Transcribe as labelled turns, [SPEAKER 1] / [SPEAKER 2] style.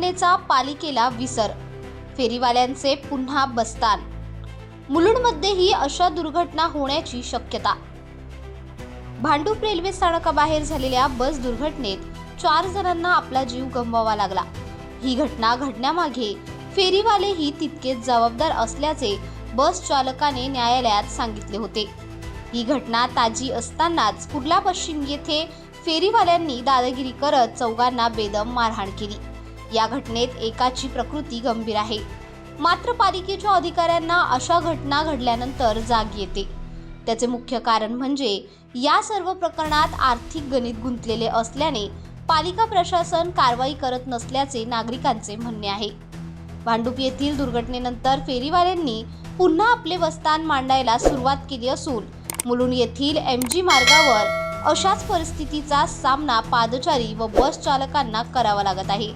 [SPEAKER 1] दुर्घटनेचा पालिकेला विसर, फेरीवाल्यांचे पुन्हा बस्तान। मुलुंडमध्येही अशा दुर्घटना होण्याची शक्यता। भांडूप रेल्वे स्थानकाबाहेर झालेल्या बस दुर्घटनेत 4 जणांना आपला जीव गमवावा लागला। ही घटना घडण्यामागे फेरीवालेही तितकेच जबाबदार असल्याचे बस चालकाने न्यायालयात सांगितले होते। ही घटना ताजी असतानाच कुर्ला पश्चिम येथे फेरीवाल्यांनी दादागिरी करत चौघांना बेदम मारहाण केली। या घटनेत एकाची प्रकृती गंभीर आहे, मात्र पालिकेच्या अधिकाऱ्यांना अशा घटना घडल्यानंतर जाग येते। त्याचे मुख्य कारण म्हणजे या सर्व प्रकरणात आर्थिक गणित गुंतलेले असल्याने पालिका प्रशासन कारवाई करत नसल्याचे नागरिकांचे म्हणणे आहे। भांडूप येथील दुर्घटनेनंतर फेरीवाल्यांनी पुन्हा आपले बस्तान मांडायला सुरुवात केली असून मुलुंड येथील MG मार्गावर अशाच परिस्थितीचा सामना पादचारी व बस चालकांना करावा लागत आहे।